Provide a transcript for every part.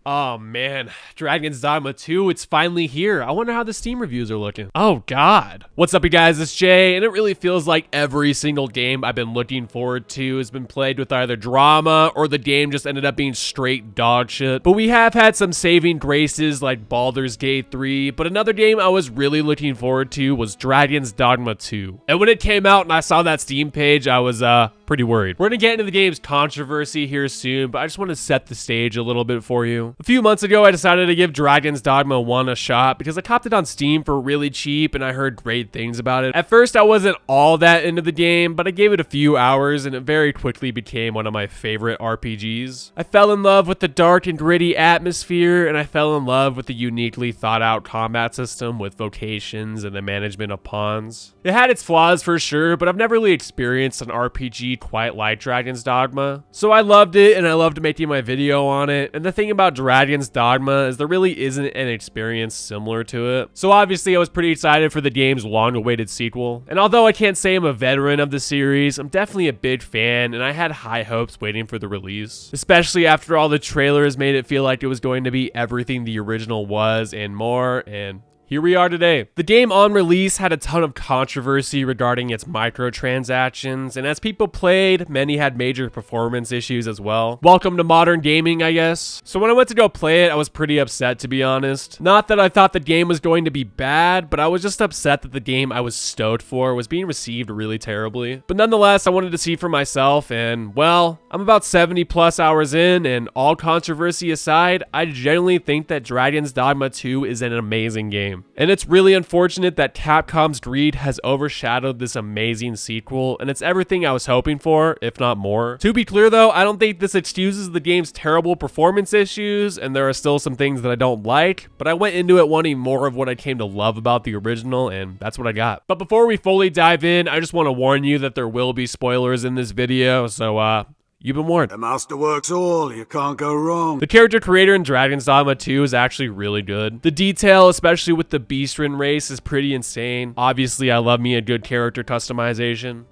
Oh man, Dragons Dogma 2, it's finally here. I wonder how the Steam reviews are looking. Oh god. What's up you guys, it's Jay, and it really feels like every single game I've been looking forward to has been played with either drama or the game just ended up being straight dog shit. But we have had some saving graces like Baldur's Gate 3, but another game I was really looking forward to was Dragons Dogma 2. And when it came out and I saw that Steam page, I was pretty worried. We're gonna get into the game's controversy here soon, but I just want to set the stage a little bit for you. A few months ago, I decided to give Dragons Dogma 1 a shot because I copped it on Steam for really cheap and I heard great things about it. At first, I wasn't all that into the game, but I gave it a few hours and it very quickly became one of my favorite RPGs. I fell in love with the dark and gritty atmosphere, and I fell in love with the uniquely thought out combat system with vocations and the management of pawns. It had its flaws for sure, but I've never really experienced an RPG quite like Dragons Dogma. So I loved it and I loved making my video on it. And the thing about Dragons Dogma is there really isn't an experience similar to it. So obviously I was pretty excited for the game's long-awaited sequel. And although I can't say I'm a veteran of the series, I'm definitely a big fan and I had high hopes waiting for the release. Especially after all the trailers made it feel like it was going to be everything the original was and more, and here we are today. The game on release had a ton of controversy regarding its microtransactions, and as people played, many had major performance issues as well. Welcome to modern gaming, I guess. So when I went to go play it, I was pretty upset, to be honest. Not that I thought the game was going to be bad, but I was just upset that the game I was stoked for was being received really terribly. But nonetheless, I wanted to see for myself, and well, I'm about 70 plus hours in, and all controversy aside, I genuinely think that Dragons Dogma 2 is an amazing game. And it's really unfortunate that Capcom's GREED has overshadowed this amazing sequel, and it's everything I was hoping for, if not more. To be clear though, I don't think this excuses the game's terrible performance issues, and there are still some things that I don't like, but I went into it wanting more of what I came to love about the original, and that's what I got. But before we fully dive in, I just want to warn you that there will be spoilers in this video, so you've been warned. The master works all, you can't go wrong. The character creator in Dragons Dogma 2 is actually really good. The detail, especially with the Beastren race, is pretty insane. Obviously, I love me a good character customization.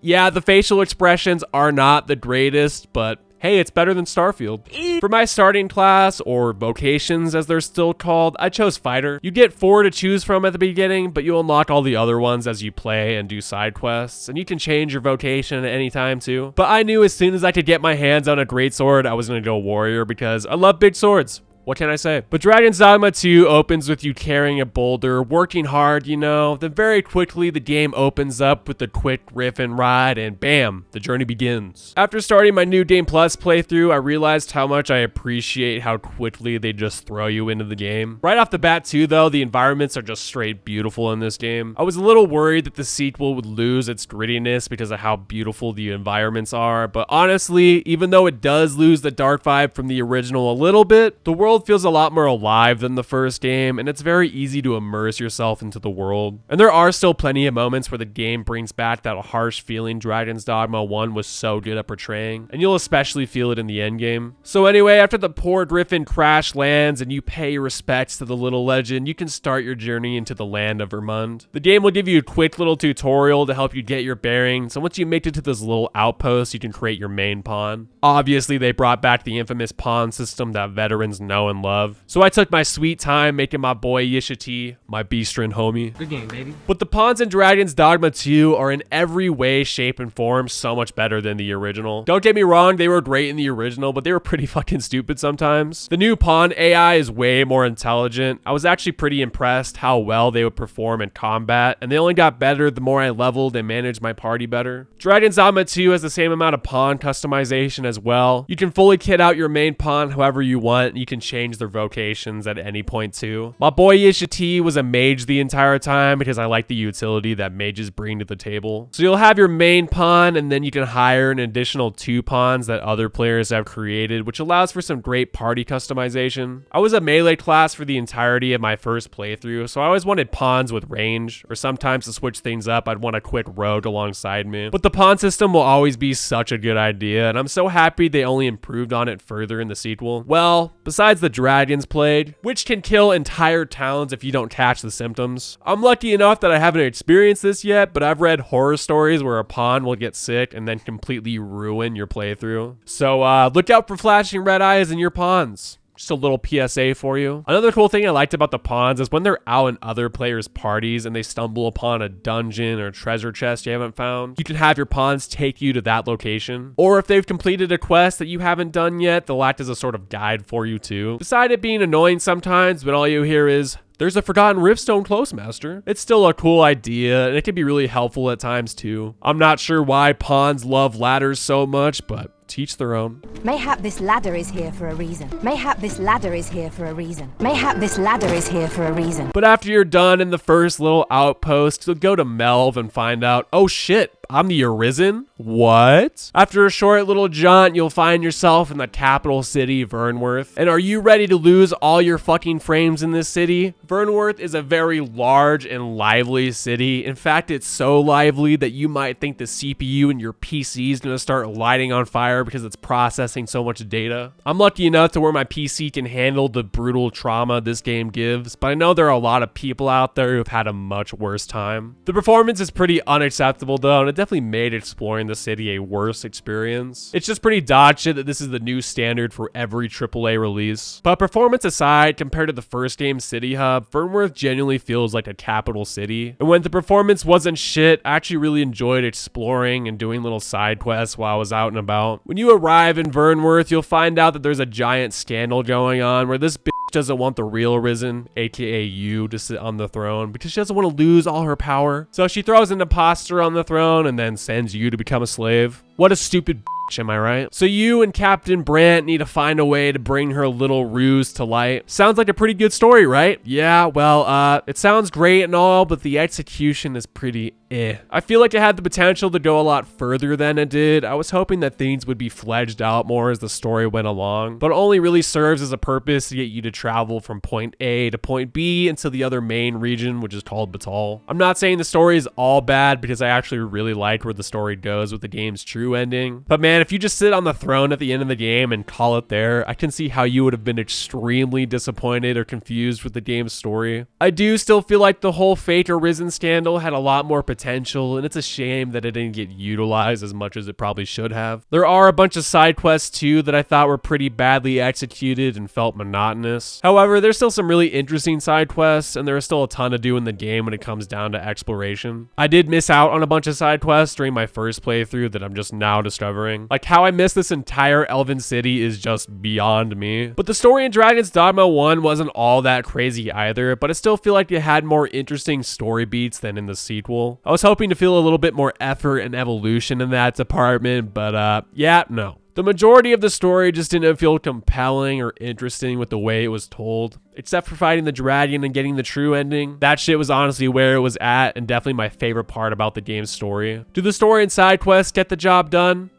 Yeah, the facial expressions are not the greatest, but hey, it's better than Starfield. For my starting class, or vocations as they're still called, I chose Fighter. You get 4 to choose from at the beginning, but you unlock all the other ones as you play and do side quests, and you can change your vocation at any time too. But I knew as soon as I could get my hands on a greatsword, I was gonna go Warrior because I love big swords. What can I say? But Dragons Dogma 2 opens with you carrying a boulder, working hard, you know, then very quickly the game opens up with a quick riff and ride, and bam, the journey begins. After starting my New Game Plus playthrough, I realized how much I appreciate how quickly they just throw you into the game. Right off the bat too though, the environments are just straight beautiful in this game. I was a little worried that the sequel would lose its grittiness because of how beautiful the environments are, but honestly, even though it does lose the dark vibe from the original a little bit, the world feels a lot more alive than the first game, and it's very easy to immerse yourself into the world. And there are still plenty of moments where the game brings back that harsh feeling Dragons Dogma 1 was so good at portraying, and you'll especially feel it in the endgame. So anyway, after the poor Griffin crash lands and you pay your respects to the little legend, you can start your journey into the land of Vermund. The game will give you a quick little tutorial to help you get your bearings, and once you make it to this little outpost, you can create your main pawn. Obviously, they brought back the infamous pawn system that veterans know and love. So I took my sweet time making my boy Yishiti my Beastren homie. Good game, baby. But the pawns in Dragons Dogma 2 are in every way, shape, and form so much better than the original. Don't get me wrong, they were great in the original, but they were pretty fucking stupid sometimes. The new pawn AI is way more intelligent. I was actually pretty impressed how well they would perform in combat, and they only got better the more I leveled and managed my party better. Dragons Dogma 2 has the same amount of pawn customization as well. You can fully kit out your main pawn however you want, and you can change their vocations at any point too. My boy Yishiti was a mage the entire time because I like the utility that mages bring to the table. So you'll have your main pawn, and then you can hire an additional 2 pawns that other players have created, which allows for some great party customization. I was a melee class for the entirety of my first playthrough, so I always wanted pawns with range, or sometimes to switch things up, I'd want a quick rogue alongside me. But the pawn system will always be such a good idea, and I'm so happy they only improved on it further in the sequel. Well, besides besides the dragons plague, which can kill entire towns if you don't catch the symptoms. I'm lucky enough that I haven't experienced this yet, but I've read horror stories where a pawn will get sick and then completely ruin your playthrough. So look out for flashing red eyes in your pawns. Just a little PSA for you. Another cool thing I liked about the pawns is when they're out in other players' parties and they stumble upon a dungeon or treasure chest you haven't found, you can have your pawns take you to that location. Or if they've completed a quest that you haven't done yet, they'll act as a sort of guide for you too. Beside it being annoying sometimes, but all you hear is, "There's a forgotten Riftstone close, master." It's still a cool idea, and it can be really helpful at times too. I'm not sure why pawns love ladders so much, but teach their own. Mayhap this ladder is here for a reason. Mayhap this ladder is here for a reason. Mayhap this ladder is here for a reason. But after you're done in the first little outpost, you'll go to Melve and find out, oh shit, I'm the Arisen? What? After a short little jaunt, you'll find yourself in the capital city, Vernworth. And are you ready to lose all your fucking frames in this city? Vernworth is a very large and lively city. In fact, it's so lively that you might think the CPU in your PC is gonna start lighting on fire because it's processing so much data. I'm lucky enough to where my PC can handle the brutal trauma this game gives, but I know there are a lot of people out there who've had a much worse time. The performance is pretty unacceptable though, and it definitely made exploring the city a worse experience. It's just pretty dog shit that this is the new standard for every AAA release. But performance aside, compared to the first game's city hub, Vernworth genuinely feels like a capital city. And when the performance wasn't shit, I actually really enjoyed exploring and doing little side quests while I was out and about. When you arrive in Vernworth, you'll find out that there's a giant scandal going on where this bitch doesn't want the real Arisen, aka you, to sit on the throne because she doesn't want to lose all her power. So she throws an imposter on the throne and then sends you to become a slave. What a stupid bitch, am I right? So you and Captain Brant need to find a way to bring her little ruse to light. Sounds like a pretty good story, right? Yeah, well, it sounds great and all, but the execution is pretty I feel like it had the potential to go a lot further than it did. I was hoping that things would be fleshed out more as the story went along, but it only really serves as a purpose to get you to travel from point A to point B into the other main region, which is called Batal. I'm not saying the story is all bad because I actually really like where the story goes with the game's true ending, but man, if you just sit on the throne at the end of the game and call it there, I can see how you would have been extremely disappointed or confused with the game's story. I do still feel like the whole Fate Arisen scandal had a lot more potential, and it's a shame that it didn't get utilized as much as it probably should have. There are a bunch of side quests too that I thought were pretty badly executed and felt monotonous. However, there's still some really interesting side quests, and there is still a ton to do in the game when it comes down to exploration. I did miss out on a bunch of side quests during my first playthrough that I'm just now discovering. Like how I missed this entire Elven city is just beyond me. But the story in Dragons Dogma 1 wasn't all that crazy either, but I still feel like it had more interesting story beats than in the sequel. I was hoping to feel a little bit more effort and evolution in that department, but yeah, no. The majority of the story just didn't feel compelling or interesting with the way it was told. Except for fighting the dragon and getting the true ending. That shit was honestly where it was at and definitely my favorite part about the game's story. Do the story and side quests get the job done?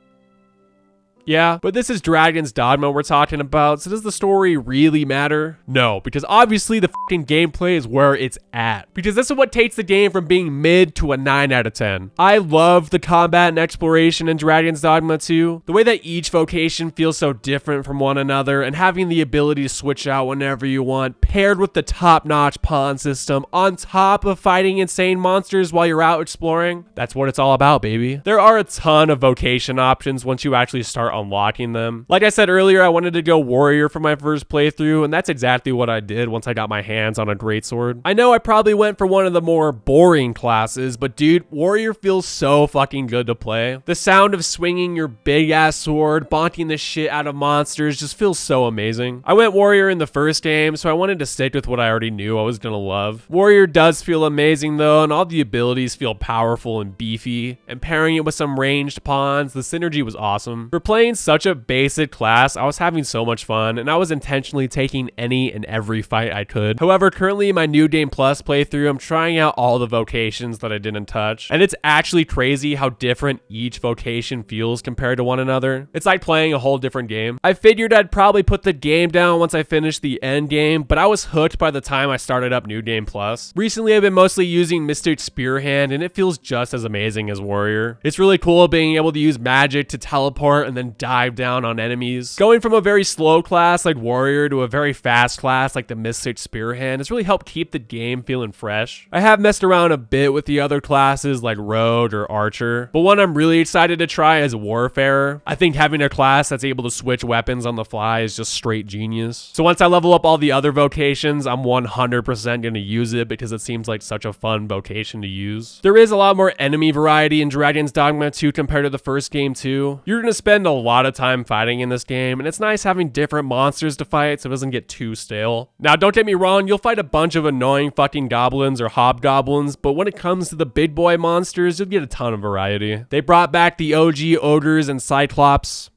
Yeah, but this is Dragons Dogma we're talking about, so does the story really matter? No, because obviously the fucking gameplay is where it's at. Because this is what takes the game from being mid to a 9 out of 10. I love the combat and exploration in Dragons Dogma 2. The way that each vocation feels so different from one another, and having the ability to switch out whenever you want, paired with the top-notch pawn system, on top of fighting insane monsters while you're out exploring. That's what it's all about, baby. There are a ton of vocation options once you actually start unlocking them. Like I said earlier, I wanted to go warrior for my first playthrough, and that's exactly what I did once I got my hands on a greatsword. I know I probably went for one of the more boring classes, but dude, warrior feels so fucking good to play. The sound of swinging your big ass sword, bonking the shit out of monsters just feels so amazing. I went warrior in the first game, so I wanted to stick with what I already knew I was gonna love. Warrior does feel amazing though, and all the abilities feel powerful and beefy, and pairing it with some ranged pawns, the synergy was awesome. For playing such a basic class, I was having so much fun, and I was intentionally taking any and every fight I could. However, currently in my New Game Plus playthrough, I'm trying out all the vocations that I didn't touch, and it's actually crazy how different each vocation feels compared to one another. It's like playing a whole different game. I figured I'd probably put the game down once I finished the end game, but I was hooked by the time I started up New Game Plus. Recently, I've been mostly using Mystic Spearhand, and it feels just as amazing as Warrior. It's really cool being able to use magic to teleport and then and dive down on enemies. Going from a very slow class like Warrior to a very fast class like the Mystic Spearhand has really helped keep the game feeling fresh. I have messed around a bit with the other classes like Rogue or Archer, but one I'm really excited to try is Warfarer. I think having a class that's able to switch weapons on the fly is just straight genius. So once I level up all the other vocations, I'm 100% going to use it because it seems like such a fun vocation to use. There is a lot more enemy variety in Dragons Dogma 2 compared to the first game too. You're going to spend a lot of time fighting in this game, and it's nice having different monsters to fight so it doesn't get too stale. Now don't get me wrong, you'll fight a bunch of annoying fucking goblins or hobgoblins, but when it comes to the big boy monsters, you'll get a ton of variety. They brought back the OG ogres and Cyclopses,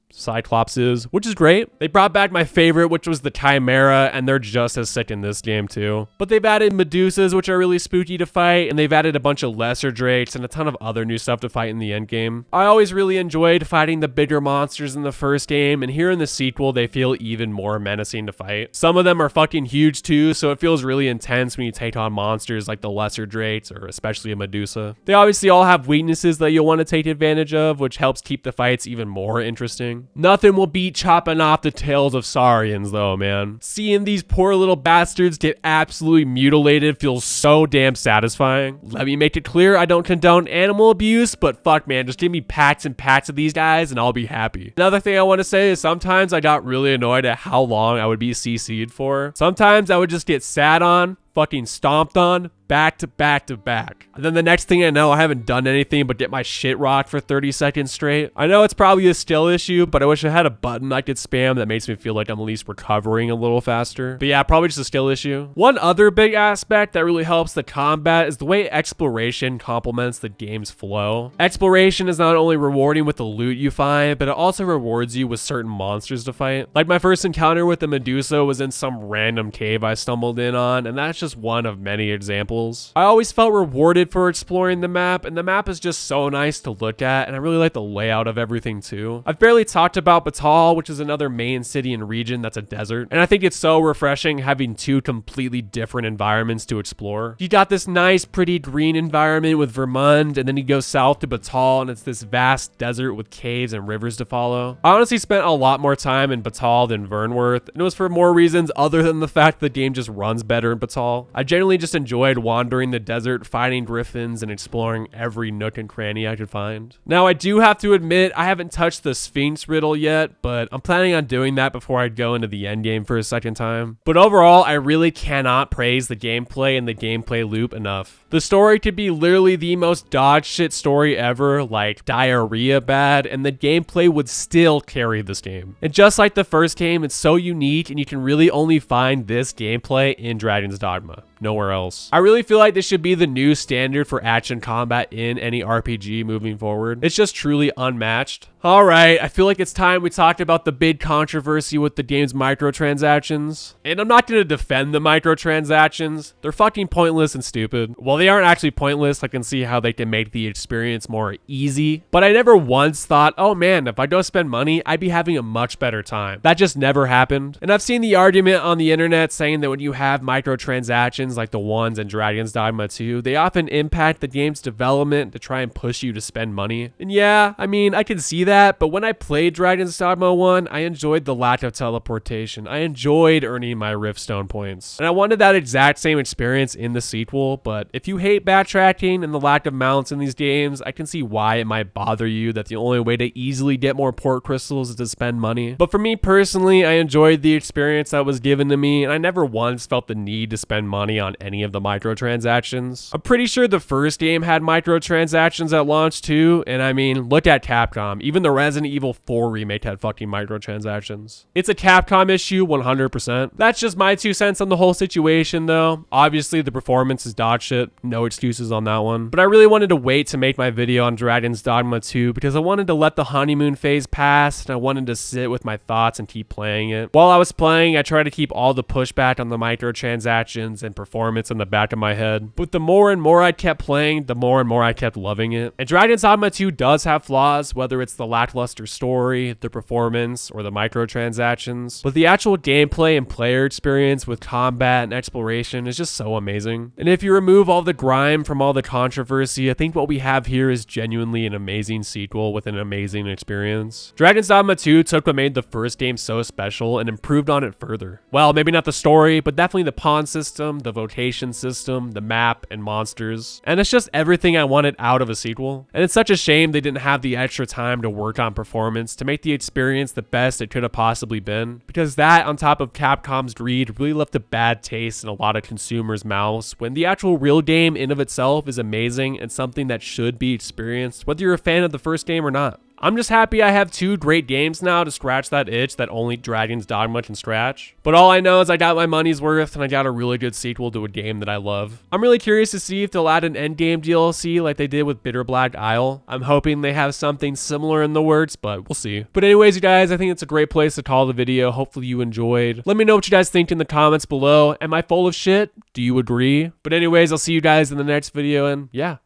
which is great. They brought back my favorite, which was the Chimera, and they're just as sick in this game too. But they've added Medusas, which are really spooky to fight, and they've added a bunch of lesser drakes and a ton of other new stuff to fight in the end game. I always really enjoyed fighting the bigger monsters in the first game, and here in the sequel, they feel even more menacing to fight. Some of them are fucking huge too, so it feels really intense when you take on monsters like the lesser drakes, or especially a Medusa. They obviously all have weaknesses that you'll want to take advantage of, which helps keep the fights even more interesting. Nothing will beat chopping off the tails of Saurians though, man. Seeing these poor little bastards get absolutely mutilated feels so damn satisfying. Let me make it clear, I don't condone animal abuse, but fuck man, just give me packs and packs of these guys and I'll be happy. Another thing I want to say is sometimes I got really annoyed at how long I would be CC'd for. Sometimes I would just get sat on, fucking stomped on, back to back to back. And then the next thing I know, I haven't done anything but get my shit rocked for 30 seconds straight. I know it's probably a skill issue, but I wish I had a button I could spam that makes me feel like I'm at least recovering a little faster. But yeah, probably just a skill issue. One other big aspect that really helps the combat is the way exploration complements the game's flow. Exploration is not only rewarding with the loot you find, but it also rewards you with certain monsters to fight. Like my first encounter with the Medusa was in some random cave I stumbled in on, and that's just one of many examples. I always felt rewarded for exploring the map, and the map is just so nice to look at, and I really like the layout of everything too. I've barely talked about Batal, which is another main city and region that's a desert, and I think it's so refreshing having two completely different environments to explore. You got this nice, pretty green environment with Vermund, and then you go south to Batal, and it's this vast desert with caves and rivers to follow. I honestly spent a lot more time in Batal than Vernworth, and it was for more reasons other than the fact the game just runs better in Batal. I generally just enjoyed wandering the desert, fighting griffins, and exploring every nook and cranny I could find. Now, I do have to admit, I haven't touched the Sphinx riddle yet, but I'm planning on doing that before I go into the endgame for a second time. But overall, I really cannot praise the gameplay and the gameplay loop enough. The story could be literally the most dog shit story ever, like diarrhea bad, and the gameplay would still carry this game. And just like the first game, it's so unique, and you can really only find this gameplay in Dragons Dogma. Nowhere else. I really feel like this should be the new standard for action combat in any RPG moving forward. It's just truly unmatched. Alright, I feel like it's time we talked about the big controversy with the game's microtransactions. And I'm not going to defend the microtransactions. They're fucking pointless and stupid. Well, they aren't actually pointless. I can see how they can make the experience more easy. But I never once thought, oh man, if I don't spend money, I'd be having a much better time. That just never happened. And I've seen the argument on the internet saying that when you have microtransactions like the ones in Dragons Dogma 2, they often impact the game's development to try and push you to spend money. And yeah, I mean, I can see that, but when I played Dragons Dogma 1, I enjoyed the lack of teleportation. I enjoyed earning my Riftstone points. And I wanted that exact same experience in the sequel, but if you hate backtracking and the lack of mounts in these games, I can see why it might bother you that the only way to easily get more port crystals is to spend money. But for me personally, I enjoyed the experience that was given to me, and I never once felt the need to spend money on any of the microtransactions. I'm pretty sure the first game had microtransactions at launch too, and I mean, look at Capcom. Even the Resident Evil 4 remake had fucking microtransactions. It's a Capcom issue, 100%. That's just my 2 cents on the whole situation though. Obviously, the performance is dog shit. No excuses on that one. But I really wanted to wait to make my video on Dragons Dogma 2 because I wanted to let the honeymoon phase pass, and I wanted to sit with my thoughts and keep playing it. While I was playing, I tried to keep all the pushback on the microtransactions and performance in the back of my head. But the more and more I kept playing, the more and more I kept loving it. And Dragons Dogma 2 does have flaws, whether it's the lackluster story, the performance, or the microtransactions. But the actual gameplay and player experience with combat and exploration is just so amazing. And if you remove all the grime from all the controversy, I think what we have here is genuinely an amazing sequel with an amazing experience. Dragons Dogma 2 took what made the first game so special and improved on it further. Well, maybe not the story, but definitely the pawn system, the vocation system, the map, and monsters. And it's just everything I wanted out of a sequel. And it's such a shame they didn't have the extra time to work on performance to make the experience the best it could have possibly been, because that, on top of Capcom's greed, really left a bad taste in a lot of consumers' mouths, when the actual real game in of itself is amazing and something that should be experienced, whether you're a fan of the first game or not. I'm just happy I have 2 great games now to scratch that itch that only Dragons Dogma can scratch. But all I know is I got my money's worth and I got a really good sequel to a game that I love. I'm really curious to see if they'll add an endgame DLC like they did with Bitter Black Isle. I'm hoping they have something similar in the works, but we'll see. But anyways, you guys, I think it's a great place to call the video. Hopefully you enjoyed. Let me know what you guys think in the comments below. Am I full of shit? Do you agree? But anyways, I'll see you guys in the next video, and yeah,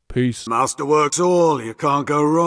peace. Masterworks all, you can't go wrong.